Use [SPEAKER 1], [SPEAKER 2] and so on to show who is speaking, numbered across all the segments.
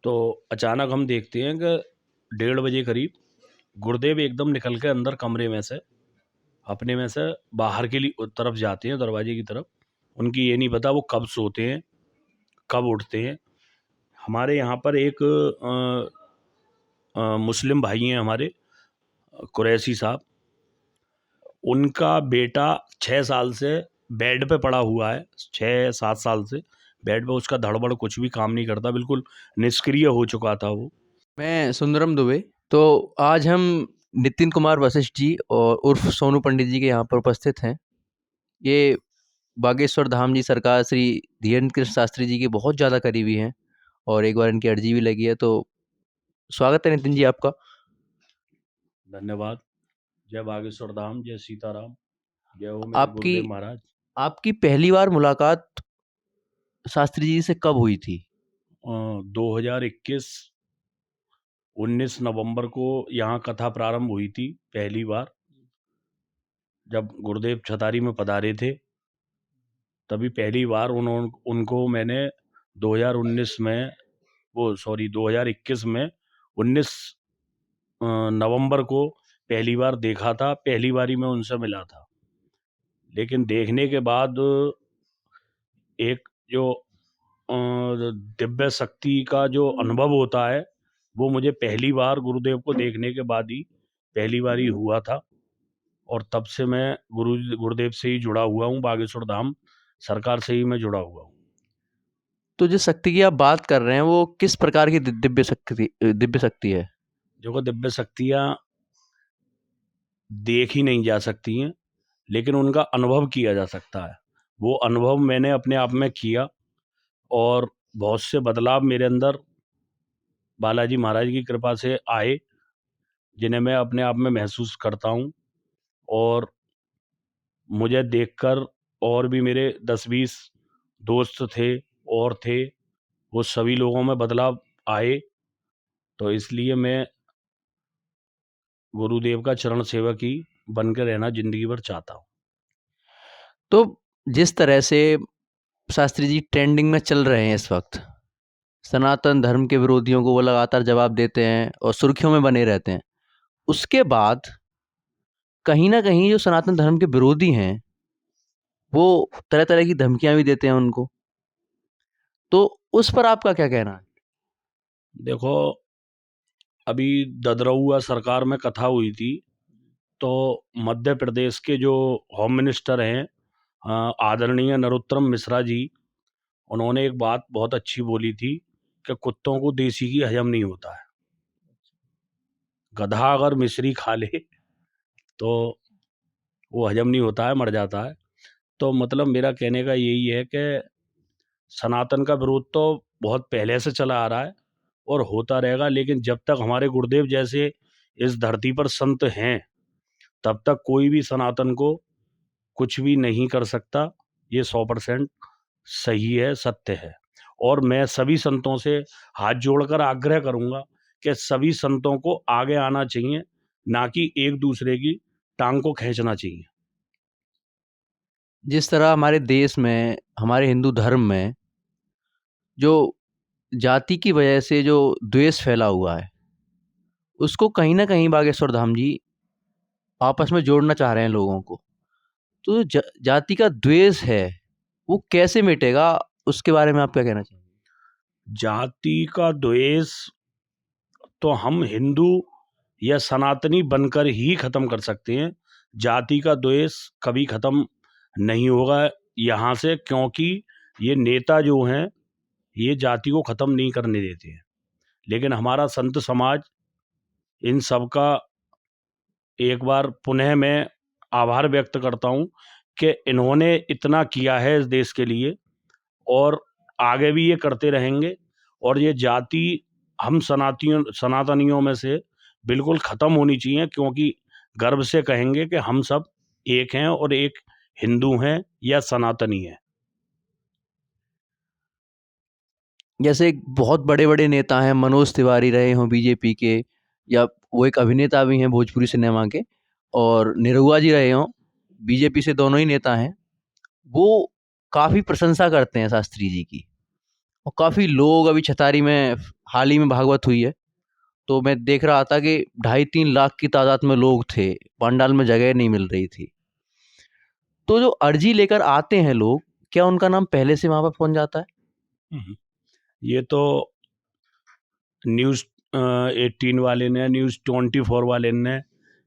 [SPEAKER 1] तो अचानक हम देखते हैं कि 1:30 बजे करीब गुरुदेव एकदम निकल के अंदर कमरे में से अपने में से बाहर के लिए तरफ जाते हैं, दरवाजे की तरफ। उनकी ये नहीं पता वो कब सोते हैं, कब उठते हैं। हमारे यहाँ पर एक मुस्लिम भाई हैं हमारे, कुरैशी साहब। उनका बेटा 6 साल से बेड पे पड़ा हुआ है, 6-7 साल से बेड पे। उसका धड़बड़ कुछ भी काम नहीं करता, बिल्कुल निष्क्रिय हो चुका था वो।
[SPEAKER 2] मैं सुंदरम दुबे। तो आज हम नितिन कुमार वशिष्ठ जी और उर्फ सोनू पंडित जी के यहाँ पर उपस्थित हैं। ये बागेश्वर धाम जी सरकार श्री धीरेन्द्र कृष्ण शास्त्री जी के बहुत ज़्यादा करीबी हैं और एक बार इनकी अर्जी भी लगी है। तो स्वागत है नितिन जी आपका।
[SPEAKER 1] धन्यवाद। जय बागेश्वर धाम, जय सीताराम, जय हो मेरे
[SPEAKER 2] आपकी
[SPEAKER 1] गुरुदेव महाराज।
[SPEAKER 2] आपकी पहली बार मुलाकात शास्त्री जी से कब हुई थी?
[SPEAKER 1] 2021 19 नवंबर को यहाँ कथा प्रारंभ हुई थी पहली बार, जब गुरुदेव छतारी में पधारे थे। तभी पहली बार उनको मैंने 2019 में, 2021 में 19 नवंबर को पहली बार देखा था। पहली बारी में उनसे मिला था। लेकिन देखने के बाद एक जो दिव्य शक्ति का जो अनुभव होता है, वो मुझे पहली बार गुरुदेव को देखने के बाद ही पहली बार ही हुआ था। और तब से मैं गुरुदेव से ही जुड़ा हुआ हूँ, बागेश्वर धाम सरकार से ही मैं जुड़ा हुआ हूँ।
[SPEAKER 2] तो जिस शक्ति की आप बात कर रहे हैं वो किस प्रकार की दिव्य शक्ति है?
[SPEAKER 1] देखो, दिव्य शक्तियाँ देखी नहीं जा सकती हैं, लेकिन उनका अनुभव किया जा सकता है। वो अनुभव मैंने अपने आप में किया और बहुत से बदलाव मेरे अंदर बालाजी महाराज की कृपा से आए, जिन्हें मैं अपने आप में महसूस करता हूँ। और मुझे देखकर और भी मेरे 10-20 दोस्त थे और थे, वो सभी लोगों में बदलाव आए। तो इसलिए मैं गुरुदेव का चरण सेवक ही बन के रहना ज़िंदगी भर चाहता हूँ।
[SPEAKER 2] तो जिस तरह से शास्त्री जी ट्रेंडिंग में चल रहे हैं इस वक्त, सनातन धर्म के विरोधियों को वो लगातार जवाब देते हैं और सुर्खियों में बने रहते हैं। उसके बाद कहीं न कहीं जो सनातन धर्म के विरोधी हैं, वो तरह-तरह की धमकियाँ भी देते हैं उनको। तो उस पर आपका क्या कहना है?
[SPEAKER 1] देखो, अभी ददरौआ सरकार में कथा हुई थी, तो मध्य प्रदेश के जो होम मिनिस्टर हैं, आदरणीय नरोत्तम मिश्रा जी, उन्होंने एक बात बहुत अच्छी बोली थी कि कुत्तों को देसी घी हजम नहीं होता है। गधा अगर मिश्री खा ले तो वो हजम नहीं होता है, मर जाता है। तो मतलब मेरा कहने का यही है कि सनातन का विरोध तो बहुत पहले से चला आ रहा है और होता रहेगा, लेकिन जब तक हमारे गुरुदेव जैसे इस धरती पर संत हैं, तब तक कोई भी सनातन को कुछ भी नहीं कर सकता। ये 100% सही है, सत्य है। और मैं सभी संतों से हाथ जोड़कर आग्रह करूंगा कि सभी संतों को आगे आना चाहिए, ना कि एक दूसरे की टांग को खींचना चाहिए।
[SPEAKER 2] जिस तरह हमारे देश में, हमारे हिंदू धर्म में जो जाति की वजह से जो द्वेष फैला हुआ है, उसको कहीं न कहीं बागेश्वर धाम जी आपस में जोड़ना चाह रहे हैं लोगों को। तो जाति का द्वेष है, वो कैसे मिटेगा? उसके बारे में आप क्या कहना चाहेंगे?
[SPEAKER 1] जाति का द्वेष तो हम हिंदू या सनातनी बनकर ही खत्म कर सकते हैं। जाति का द्वेष कभी खत्म नहीं होगा यहाँ से, क्योंकि ये नेता जो हैं, ये जाति को खत्म नहीं करने देते हैं। लेकिन हमारा संत समाज इन सब का एक बार पुनः मैं आभार व्यक्त करता हूँ कि इन्होंने इतना किया है इस देश के लिए, और आगे भी ये करते रहेंगे। और ये जाति हम सनातनियों में से बिल्कुल ख़त्म होनी चाहिए, क्योंकि गर्व से कहेंगे कि हम सब एक हैं और एक हिंदू हैं या सनातनी हैं।
[SPEAKER 2] जैसे बहुत बड़े-बड़े नेता हैं, मनोज तिवारी रहे हों बीजेपी के, या वो एक अभिनेता भी हैं भोजपुरी सिनेमा के, और निरहुआ जी रहे हों, बीजेपी से दोनों ही नेता हैं। वो काफ़ी प्रशंसा करते हैं शास्त्री जी की, और काफ़ी लोग अभी छतारी में हाल ही में भागवत हुई है, तो मैं देख रहा था कि 2.5-3 लाख की तादाद में लोग थे, पंडाल में जगह नहीं मिल रही थी। तो जो अर्जी लेकर आते हैं लोग, क्या उनका नाम पहले से वहाँ पर पहुँच जाता है?
[SPEAKER 1] ये तो न्यूज़ 18 वाले ने, न्यूज़ 24 वाले ने,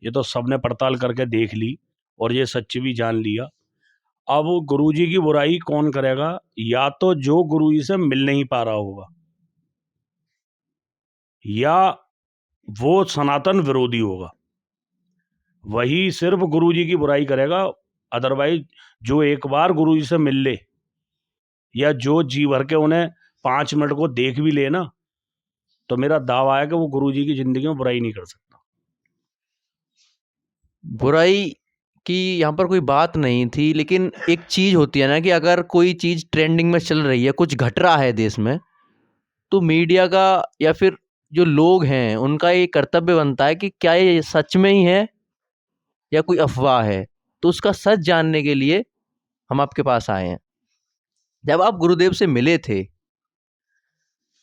[SPEAKER 1] ये तो सबने पड़ताल करके देख ली और ये सच भी जान लिया। अब गुरुजी की बुराई कौन करेगा? या तो जो गुरुजी से मिल नहीं पा रहा होगा, या वो सनातन विरोधी होगा, वही सिर्फ गुरुजी की बुराई करेगा। अदरवाइज जो एक बार गुरुजी से मिल ले, या जो जी भर के उन्हें 5 मिनट को देख भी ले ना, तो मेरा दावा है कि वो गुरुजी की जिंदगी में बुराई नहीं कर सकता।
[SPEAKER 2] बुराई की यहाँ पर कोई बात नहीं थी, लेकिन एक चीज़ होती है ना कि अगर कोई चीज़ ट्रेंडिंग में चल रही है, कुछ घट रहा है देश में, तो मीडिया का या फिर जो लोग हैं उनका ये कर्तव्य बनता है कि क्या ये सच में ही है या कोई अफवाह है। तो उसका सच जानने के लिए हम आपके पास आए हैं। जब आप गुरुदेव से मिले थे,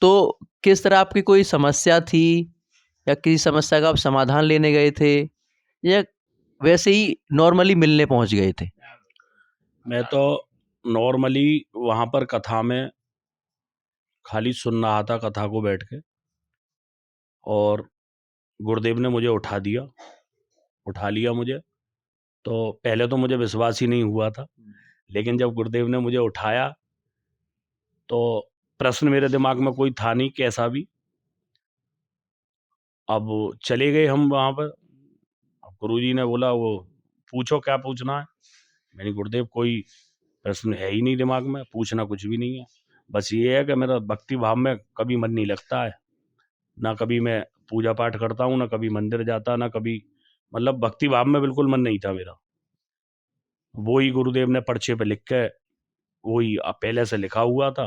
[SPEAKER 2] तो किस तरह आपकी कोई समस्या थी, या किसी समस्या का आप समाधान लेने गए थे, या वैसे ही नॉर्मली मिलने पहुंच गए थे?
[SPEAKER 1] मैं तो नॉर्मली वहाँ पर कथा में खाली सुन रहा था, कथा को बैठ के, और गुरुदेव ने मुझे उठा लिया मुझे। तो पहले तो मुझे विश्वास ही नहीं हुआ था, लेकिन जब गुरुदेव ने मुझे उठाया तो प्रश्न मेरे दिमाग में कोई था नहीं कैसा भी। अब चले गए हम वहाँ पर। अब गुरुजी ने बोला, वो पूछो क्या पूछना है। मैंने, गुरुदेव कोई प्रश्न है ही नहीं दिमाग में, पूछना कुछ भी नहीं है, बस ये है कि मेरा भक्ति भाव में कभी मन नहीं लगता है, ना कभी मैं पूजा पाठ करता हूँ, ना कभी मंदिर जाता, ना कभी, मतलब भक्ति भाव में बिल्कुल मन नहीं था मेरा। वो ही गुरुदेव ने पर्चे पे लिख के, वही पहले से लिखा हुआ था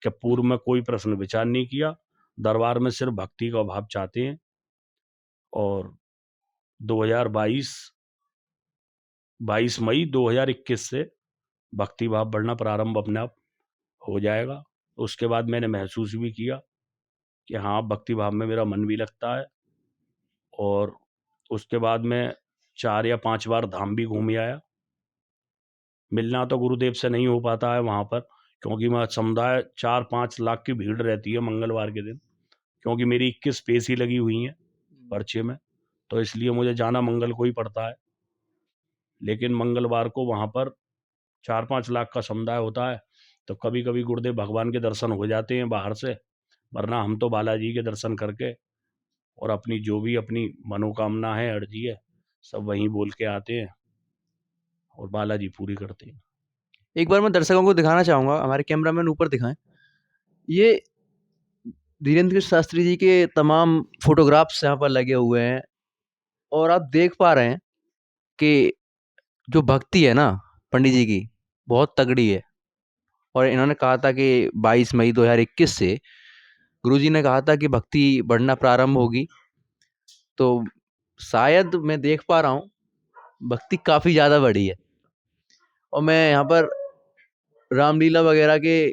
[SPEAKER 1] कि पूर्व में कोई प्रश्न विचार नहीं किया, दरबार में सिर्फ भक्ति का भाव चाहते हैं। और 2022 मई 2021 से भक्ति भाव बढ़ना प्रारंभ अपने आप हो जाएगा। उसके बाद मैंने महसूस भी किया कि हाँ, भक्ति भाव में मेरा मन भी लगता है। और उसके बाद मैं 4 या 5 बार धाम भी घूम आया। मिलना तो गुरुदेव से नहीं हो पाता है वहाँ पर, क्योंकि मैं समुदाय 4-5 लाख की भीड़ रहती है मंगलवार के दिन, क्योंकि मेरी 21 पेशी लगी हुई हैं पर्चे में, तो इसलिए मुझे जाना मंगल को ही पड़ता है। लेकिन मंगलवार को वहाँ पर 4-5 लाख का समुदाय होता है, तो कभी कभी गुरुदेव भगवान के दर्शन हो जाते हैं बाहर से, वरना हम तो बालाजी के दर्शन करके और अपनी जो भी अपनी मनोकामना है, अर्जी है, सब वहीं बोल के आते हैं और बालाजी पूरी करते हैं।
[SPEAKER 2] एक बार मैं दर्शकों को दिखाना चाहूँगा, हमारे कैमरामैन ऊपर दिखाएं, ये धीरेन्द्र कृष्ण शास्त्री जी के तमाम फोटोग्राफ्स यहाँ पर लगे हुए हैं, और आप देख पा रहे हैं कि जो भक्ति है ना पंडित जी की, बहुत तगड़ी है। और इन्होंने कहा था कि 22 मई 2021 से गुरुजी ने कहा था कि भक्ति बढ़ना प्रारंभ होगी। तो शायद मैं देख पा रहा हूँ भक्ति काफ़ी ज़्यादा बढ़ी है। और मैं यहाँ पर रामलीला वगैरह के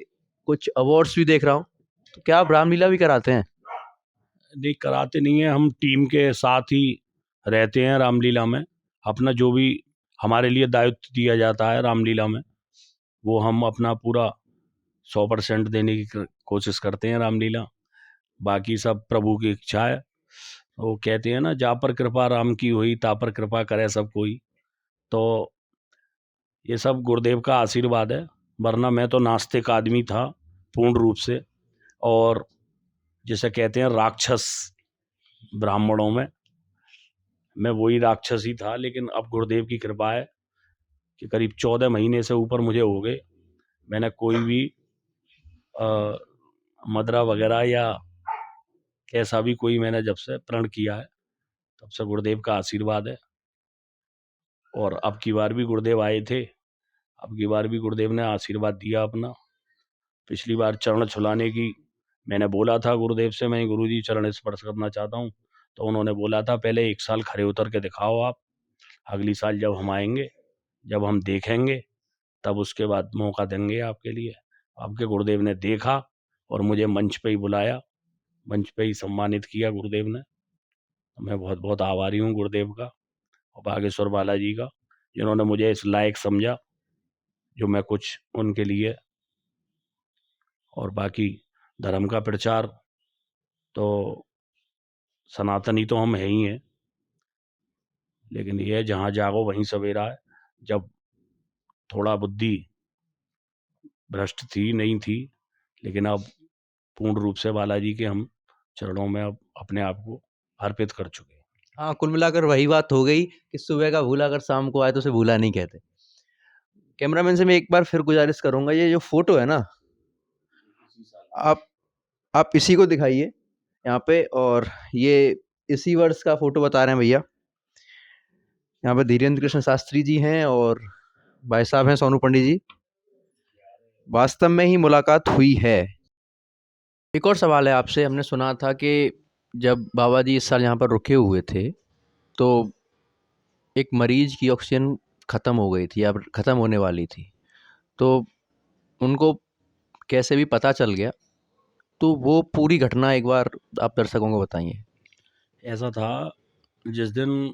[SPEAKER 2] कुछ अवार्ड्स भी देख रहा हूँ। तो क्या आप रामलीला भी कराते हैं?
[SPEAKER 1] नहीं, कराते नहीं है, हम टीम के साथ ही रहते हैं रामलीला में। अपना जो भी हमारे लिए दायित्व दिया जाता है रामलीला में, वो हम अपना पूरा 100% देने की कोशिश करते हैं रामलीला। बाकी सब प्रभु की इच्छा है। वो कहते हैं ना, जा पर कृपा राम की हुई, ता पर कृपा करे सब कोई। तो ये सब गुरुदेव का आशीर्वाद है, वरना मैं तो नास्तिक आदमी था पूर्ण रूप से, और जिसे कहते हैं राक्षस ब्राह्मणों में, मैं वही राक्षस ही था। लेकिन अब गुरुदेव की कृपा है कि करीब 14 महीने से ऊपर मुझे हो गए, मैंने कोई भी मदरा वगैरह या कैसा भी कोई मैंने जब से प्रण किया है, तब से गुरुदेव का आशीर्वाद है। और अब की बार भी गुरुदेव आए थे, अब की बार भी गुरुदेव ने आशीर्वाद दिया अपना। पिछली बार चरण छुलाने की मैंने बोला था गुरुदेव से, मैं गुरुजी चरण स्पर्श करना चाहता हूँ, तो उन्होंने बोला था पहले 1 साल खड़े उतर के दिखाओ आप, अगली साल जब हम आएंगे, जब हम देखेंगे, तब उसके बाद मौका देंगे आपके लिए। आपके गुरुदेव ने देखा और मुझे मंच पे ही बुलाया मंच पे ही सम्मानित किया गुरुदेव ने। मैं बहुत बहुत आभारी हूँ गुरुदेव का और बागेश्वर बालाजी का, जिन्होंने मुझे इस लायक समझा जो मैं कुछ उनके लिए। और बाकी धर्म का प्रचार तो सनातनी तो हम है ही हैं, लेकिन ये जहाँ जागो वहीं सवेरा है। जब थोड़ा बुद्धि भ्रष्ट थी नहीं थी, लेकिन अब पूर्ण रूप से बालाजी के हम चरणों में अब अपने आप को अर्पित कर चुके हैं।
[SPEAKER 2] हाँ, कुल मिलाकर वही बात हो गई कि सुबह का भूला अगर शाम को आए तो उसे भूला नहीं कहते। कैमरामैन से मैं एक बार फिर गुजारिश करूंगा, ये जो फोटो है ना, आप आप इसी को दिखाइए यहाँ पे। और ये इसी वर्ष का फोटो बता रहे हैं भैया। यहाँ पे धीरेन्द्र कृष्ण शास्त्री जी हैं और भाई साहब हैं सोनू पंडित जी। वास्तव में ही मुलाकात हुई है। एक और सवाल है आपसे। हमने सुना था कि जब बाबा जी इस साल यहाँ पर रुके हुए थे तो एक मरीज की ऑक्सीजन ख़त्म हो गई थी या ख़त्म होने वाली थी, तो उनको कैसे भी पता चल गया। तो वो पूरी घटना एक बार आप दर्शकों को बताइए।
[SPEAKER 1] ऐसा था जिस दिन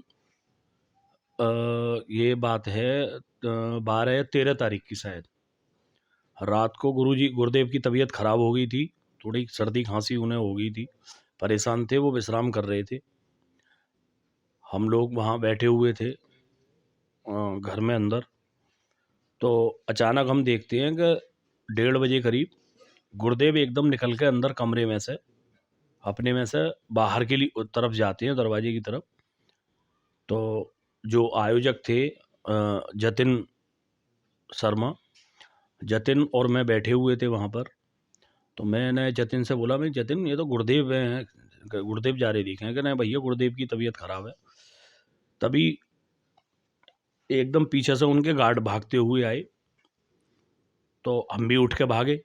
[SPEAKER 1] ये बात है 12 या 13 तारीख की शायद, रात को गुरुदेव की तबीयत खराब हो गई थी, थोड़ी सर्दी खांसी उन्हें हो गई थी, परेशान थे, वो विश्राम कर रहे थे। हम लोग वहाँ बैठे हुए थे घर में अंदर। तो अचानक हम देखते हैं कि 1:30 करीब गुरुदेव एकदम निकल के अंदर कमरे में से अपने में से बाहर के लिए तरफ जाते हैं, दरवाजे की तरफ। तो जो आयोजक थे जतिन शर्मा, जतिन और मैं बैठे हुए थे वहाँ पर। तो मैंने जतिन से बोला, भाई जतिन ये तो गुरुदेव हैं, गुरुदेव जा रहे दिखे हैं। कि नहीं भैया गुरुदेव की तबीयत खराब है। तभी एकदम पीछे से उनके गार्ड भागते हुए आए, तो हम भी उठ के भागे।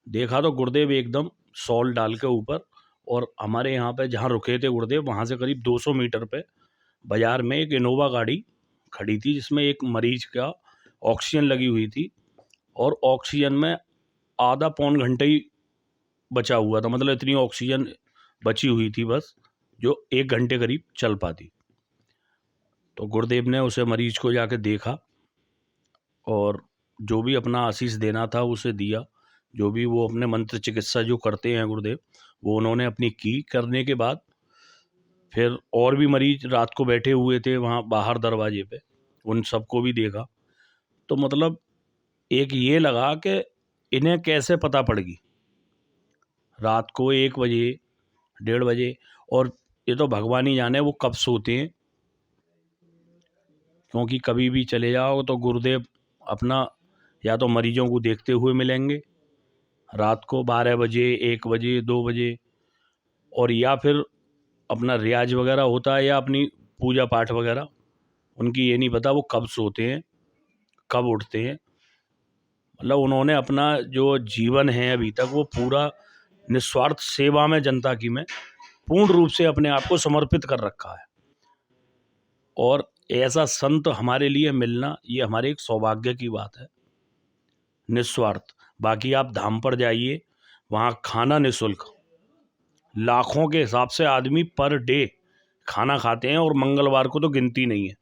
[SPEAKER 1] देखा तो गुरुदेव एकदम शॉल डाल के ऊपर, और हमारे यहाँ पे जहाँ रुके थे गुरुदेव वहाँ से करीब 200 मीटर पे बाजार में एक इनोवा गाड़ी खड़ी थी, जिसमें एक मरीज का ऑक्सीजन लगी हुई थी, और ऑक्सीजन में आधा पौन घंटे ही बचा हुआ था। मतलब इतनी ऑक्सीजन बची हुई थी बस, जो 1 घंटे करीब चल पाती। तो गुरुदेव ने उसे मरीज को जाके देखा और जो भी अपना आशीष देना था उसे दिया। जो भी वो अपने मंत्र चिकित्सा जो करते हैं गुरुदेव, वो उन्होंने अपनी की। करने के बाद फिर और भी मरीज रात को बैठे हुए थे वहाँ बाहर दरवाजे पे, उन सबको भी देखा। तो मतलब एक ये लगा कि इन्हें कैसे पता पड़ गई रात को 1 बजे 1:30 बजे। और ये तो भगवान ही जाने वो कब सोते हैं, क्योंकि कभी भी चले जाओ तो गुरुदेव अपना या तो मरीजों को देखते हुए मिलेंगे रात को 12 बजे 1 बजे 2 बजे, और या फिर अपना रियाज वगैरह होता है या अपनी पूजा पाठ वगैरह। उनकी ये नहीं पता वो कब सोते हैं कब उठते हैं। मतलब उन्होंने अपना जो जीवन है अभी तक वो पूरा निस्वार्थ सेवा में जनता की में पूर्ण रूप से अपने आप को समर्पित कर रखा है। और ऐसा संत हमारे लिए मिलना ये हमारे एक सौभाग्य की बात है, निस्वार्थ। बाकी आप धाम पर जाइए, वहाँ खाना निःशुल्क, लाखों के हिसाब से आदमी पर डे खाना खाते हैं, और मंगलवार को तो गिनती नहीं है,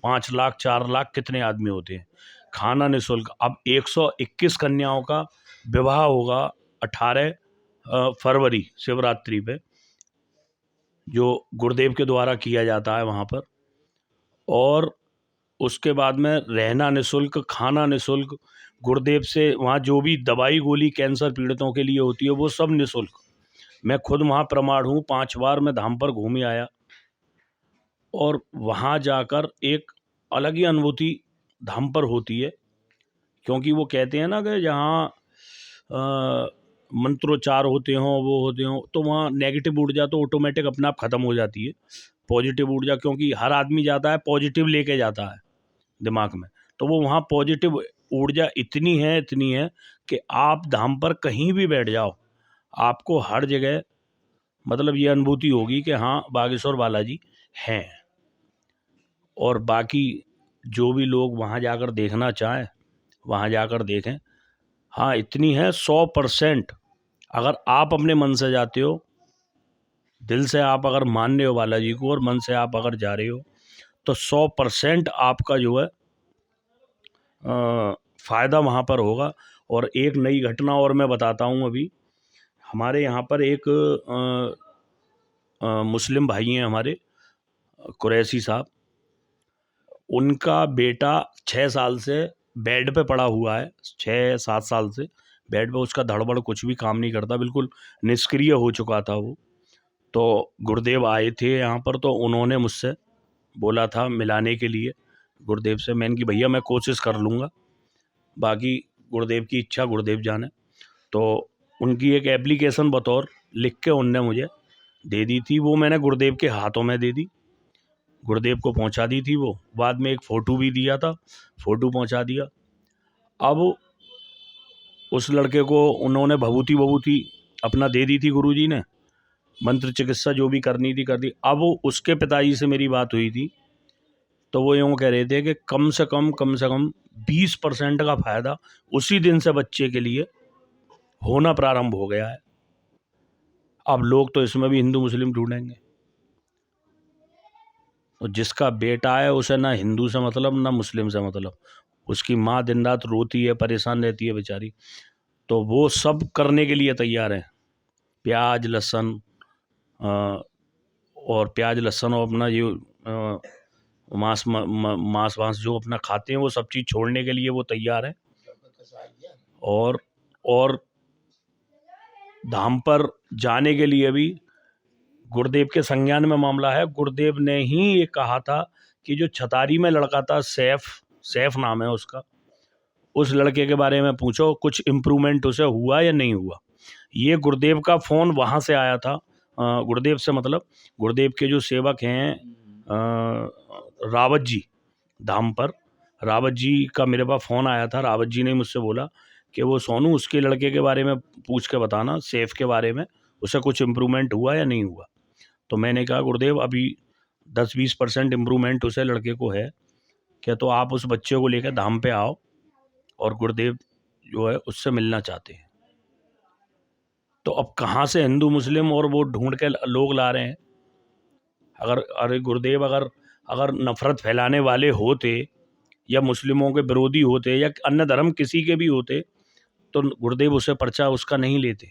[SPEAKER 1] 5 लाख 4 लाख कितने आदमी होते हैं। खाना निःशुल्क। अब 121 कन्याओं का विवाह होगा 18 फरवरी शिवरात्रि पे, जो गुरुदेव के द्वारा किया जाता है वहाँ पर। और उसके बाद में रहना निःशुल्क, खाना निःशुल्क। गुरुदेव से वहाँ जो भी दवाई गोली कैंसर पीड़ितों के लिए होती है वो सब निःशुल्क। मैं खुद वहाँ प्रमाण हूँ, 5 बार मैं धाम पर घूम आया, और वहाँ जाकर एक अलग ही अनुभूति धाम पर होती है। क्योंकि वो कहते हैं ना कि जहाँ मंत्रोच्चार होते हों वो होते हों, तो वहाँ नेगेटिव ऊर्जा तो ऑटोमेटिक अपने आप ख़त्म हो जाती है। पॉजिटिव ऊर्जा, क्योंकि हर आदमी जाता है पॉजिटिव लेके जाता है दिमाग में, तो वो वहाँ पॉजिटिव ऊर्जा इतनी है कि आप धाम पर कहीं भी बैठ जाओ, आपको हर जगह मतलब ये अनुभूति होगी कि हाँ बागेश्वर बालाजी हैं। और बाकी जो भी लोग वहाँ जाकर देखना चाहें वहाँ जाकर देखें। हाँ इतनी है 100% अगर आप अपने मन से जाते हो, दिल से आप अगर मानने हो बालाजी को और मन से आप अगर जा रहे हो, तो 100% आपका जो है फ़ायदा वहाँ पर होगा। और एक नई घटना और मैं बताता हूँ। अभी हमारे यहाँ पर एक मुस्लिम भाई हैं हमारे, कुरैशी साहब, उनका बेटा 6 साल से बेड पे पड़ा हुआ है। 6-7 साल से बेड पे, उसका धड़बड़ कुछ भी काम नहीं करता, बिल्कुल निष्क्रिय हो चुका था वो। तो गुरुदेव आए थे यहाँ पर, तो उन्होंने मुझसे बोला था मिलाने के लिए गुरुदेव से। मैंने कि भैया मैं कोशिश कर लूँगा, बाकी गुरुदेव की इच्छा, गुरुदेव जाने। तो उनकी एक एप्लीकेशन बतौर लिख के उनने मुझे दे दी थी, वो मैंने गुरुदेव के हाथों में दे दी, गुरुदेव को पहुंचा दी थी वो। बाद में एक फ़ोटो भी दिया था, फ़ोटो पहुंचा दिया। अब उस लड़के को उन्होंने भभूति अपना दे दी थी, गुरुजी ने मंत्र चिकित्सा जो भी करनी थी कर दी। अब उसके पिताजी से मेरी बात हुई थी, तो वो यूँ कह रहे थे कि कम से कम 20% का फ़ायदा उसी दिन से बच्चे के लिए होना प्रारंभ हो गया है। अब लोग तो इसमें भी हिंदू मुस्लिम ढूंढेंगे। तो जिसका बेटा है उसे ना हिंदू से मतलब ना मुस्लिम से मतलब, उसकी माँ दिन रात रोती है, परेशान रहती है बेचारी, तो वो सब करने के लिए तैयार है। प्याज लहसुन और अपना ये मांस वांस जो अपना खाते हैं, वो सब चीज़ छोड़ने के लिए वो तैयार है। और धाम पर जाने के लिए भी गुरुदेव के संज्ञान में मामला है। गुरुदेव ने ही ये कहा था कि जो छतारी में लड़का था, सैफ नाम है उसका, उस लड़के के बारे में पूछो कुछ इम्प्रूवमेंट उसे हुआ या नहीं हुआ। ये गुरुदेव का फ़ोन वहाँ से आया था, गुरुदेव से मतलब गुरुदेव के जो सेवक हैं रावत जी, धाम पर रावत जी का मेरे पास फ़ोन आया था। रावत जी ने मुझसे बोला कि वो सोनू उसके लड़के के बारे में पूछ के बताना, सैफ के बारे में, उसे कुछ इम्प्रूवमेंट हुआ या नहीं हुआ। तो मैंने कहा गुरुदेव अभी 10-20% इम्प्रूवमेंट उसे लड़के को है क्या, तो आप उस बच्चे को लेकर धाम पे आओ, और गुरुदेव जो है उससे मिलना चाहते हैं। तो अब कहाँ से हिंदू मुस्लिम और वो ढूंढ के लोग ला रहे हैं। अरे गुरुदेव अगर नफरत फैलाने वाले होते, या मुस्लिमों के विरोधी होते, या अन्य धर्म किसी के भी होते, तो गुरुदेव उसे पर्चा उसका नहीं लेते,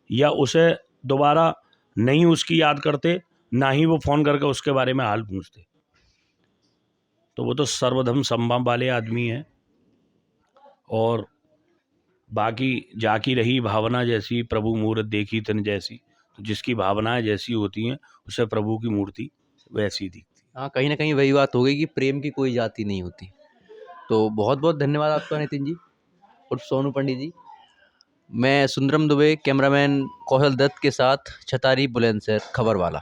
[SPEAKER 1] या उसे दोबारा नहीं उसकी याद करते, ना ही वो फ़ोन करके उसके बारे में हाल पूछते। तो वो तो सर्वधर्म समभाव वाले आदमी हैं। और बाकी जाकी रही भावना जैसी, प्रभु मूरत देखी तन जैसी। तो जिसकी भावनाएं जैसी होती हैं, उसे प्रभु की मूर्ति वैसी दिखती।
[SPEAKER 2] हाँ, कहीं ना कहीं वही बात हो गई कि प्रेम की कोई जाति नहीं होती। तो बहुत बहुत धन्यवाद आपका नितिन जी और सोनू पंडित जी। मैं सुंदरम दुबे, कैमरामैन कौशल दत्त के साथ, छतारी बुलंदशहर खबर वाला।